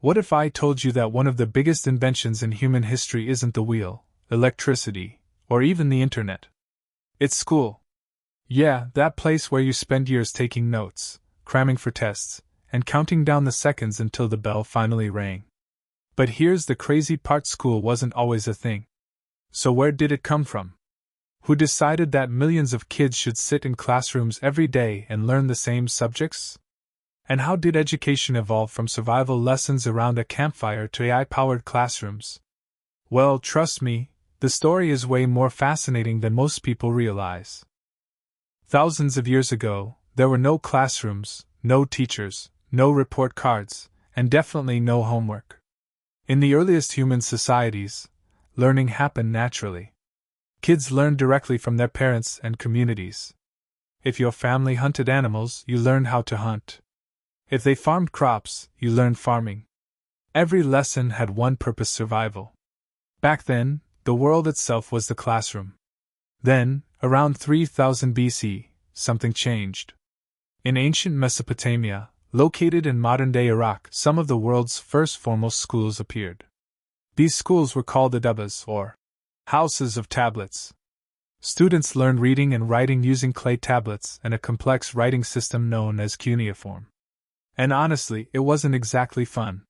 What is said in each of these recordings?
What if I told you that one of the biggest inventions in human history isn't the wheel, electricity, or even the internet? It's school. Yeah, that place where you spend years taking notes, cramming for tests, and counting down the seconds until the bell finally rang. But here's the crazy part: school wasn't always a thing. So where did it come from? Who decided that millions of kids should sit in classrooms every day and learn the same subjects? And how did education evolve from survival lessons around a campfire to AI-powered classrooms? Well, trust me, the story is way more fascinating than most people realize. Thousands of years ago, there were no classrooms, no teachers, no report cards, and definitely no homework. In the earliest human societies, learning happened naturally. Kids learned directly from their parents and communities. If your family hunted animals, you learned how to hunt. If they farmed crops, you learned farming. Every lesson had one purpose: survival. Back then, the world itself was the classroom. Then, around 3000 BC, something changed. In ancient Mesopotamia, located in modern-day Iraq, some of the world's first formal schools appeared. These schools were called adabas, or houses of tablets. Students learned reading and writing using clay tablets and a complex writing system known as cuneiform. And honestly, it wasn't exactly fun.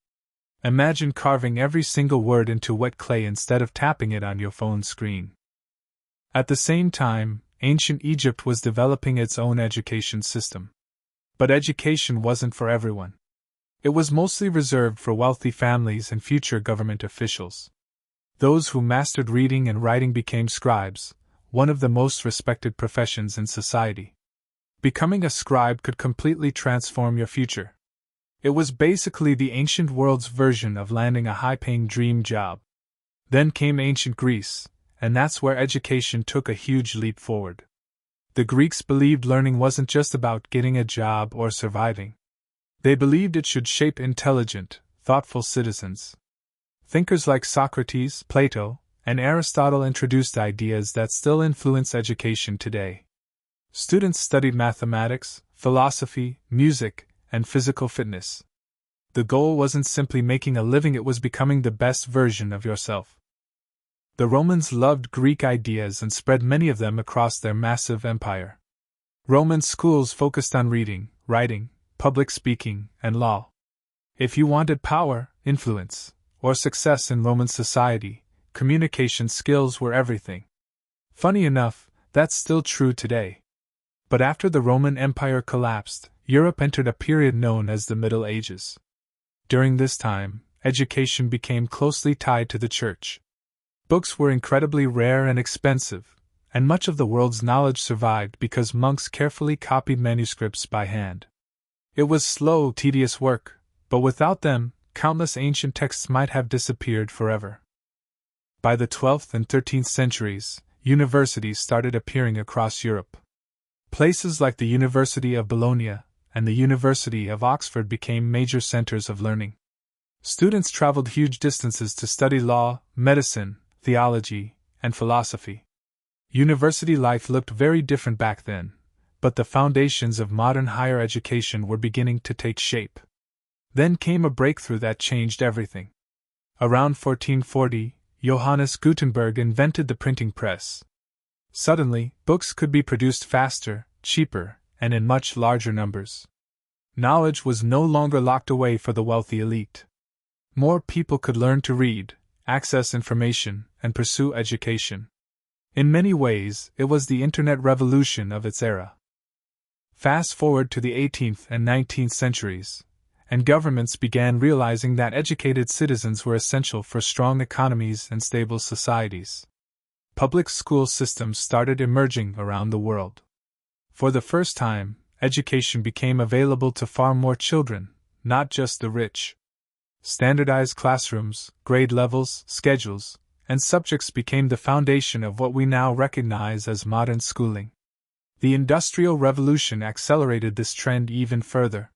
Imagine carving every single word into wet clay instead of tapping it on your phone screen. At the same time, ancient Egypt was developing its own education system. But education wasn't for everyone. It was mostly reserved for wealthy families and future government officials. Those who mastered reading and writing became scribes, one of the most respected professions in society. Becoming a scribe could completely transform your future. It was basically the ancient world's version of landing a high-paying dream job. Then came ancient Greece, and that's where education took a huge leap forward. The Greeks believed learning wasn't just about getting a job or surviving. They believed it should shape intelligent, thoughtful citizens. Thinkers like Socrates, Plato, and Aristotle introduced ideas that still influence education today. Students studied mathematics, philosophy, music, and physical fitness. The goal wasn't simply making a living, it was becoming the best version of yourself. The Romans loved Greek ideas and spread many of them across their massive empire. Roman schools focused on reading, writing, public speaking, and law. If you wanted power, influence, or success in Roman society, communication skills were everything. Funny enough, that's still true today. But after the Roman Empire collapsed, Europe entered a period known as the Middle Ages. During this time, education became closely tied to the church. Books were incredibly rare and expensive, and much of the world's knowledge survived because monks carefully copied manuscripts by hand. It was slow, tedious work, but without them, countless ancient texts might have disappeared forever. By the 12th and 13th centuries, universities started appearing across Europe. Places like the University of Bologna and the University of Oxford became major centers of learning. Students traveled huge distances to study law, medicine, theology, and philosophy. University life looked very different back then, but the foundations of modern higher education were beginning to take shape. Then came a breakthrough that changed everything. Around 1440, Johannes Gutenberg invented the printing press. Suddenly, books could be produced faster, cheaper, and in much larger numbers. Knowledge was no longer locked away for the wealthy elite. More people could learn to read, access information, and pursue education. In many ways, it was the Internet revolution of its era. Fast forward to the 18th and 19th centuries, and governments began realizing that educated citizens were essential for strong economies and stable societies. Public school systems started emerging around the world. For the first time, education became available to far more children, not just the rich. Standardized classrooms, grade levels, schedules, and subjects became the foundation of what we now recognize as modern schooling. The Industrial Revolution accelerated this trend even further.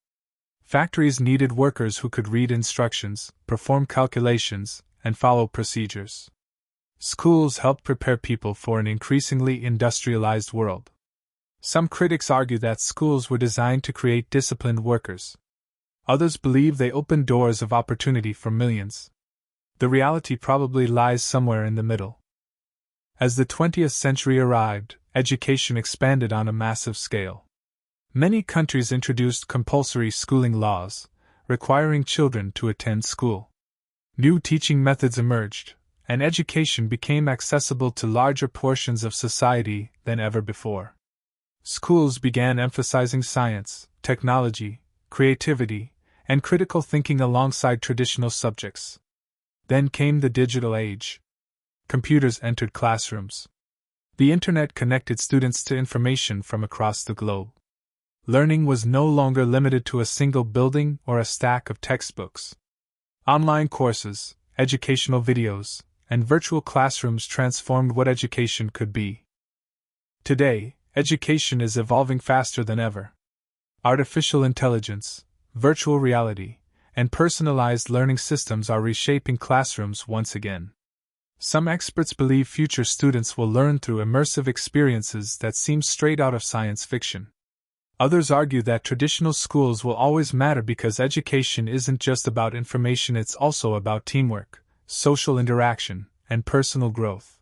Factories needed workers who could read instructions, perform calculations, and follow procedures. Schools helped prepare people for an increasingly industrialized world. Some critics argue that schools were designed to create disciplined workers. Others believe they opened doors of opportunity for millions. The reality probably lies somewhere in the middle. As the 20th century arrived, education expanded on a massive scale. Many countries introduced compulsory schooling laws, requiring children to attend school. New teaching methods emerged, and education became accessible to larger portions of society than ever before. Schools began emphasizing science, technology, creativity, and critical thinking alongside traditional subjects. Then came the digital age. Computers entered classrooms. The internet connected students to information from across the globe. Learning was no longer limited to a single building or a stack of textbooks. Online courses, educational videos, and virtual classrooms transformed what education could be. Today, education is evolving faster than ever. Artificial intelligence, virtual reality, and personalized learning systems are reshaping classrooms once again. Some experts believe future students will learn through immersive experiences that seem straight out of science fiction. Others argue that traditional schools will always matter because education isn't just about information, it's also about teamwork, social interaction, and personal growth.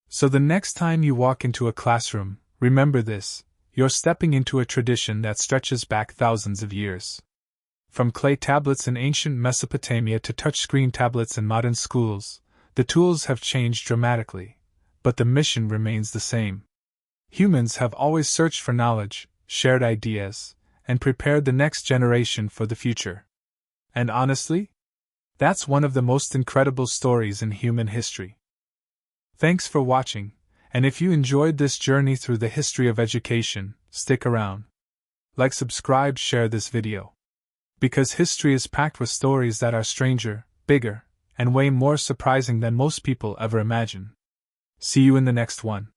So the next time you walk into a classroom, remember this: you're stepping into a tradition that stretches back thousands of years. From clay tablets in ancient Mesopotamia to touchscreen tablets in modern schools, the tools have changed dramatically, but the mission remains the same. Humans have always searched for knowledge, shared ideas, and prepared the next generation for the future. And honestly, that's one of the most incredible stories in human history. Thanks for watching, and if you enjoyed this journey through the history of education, stick around. Like, subscribe, share this video. Because history is packed with stories that are stranger, bigger, and way more surprising than most people ever imagine. See you in the next one.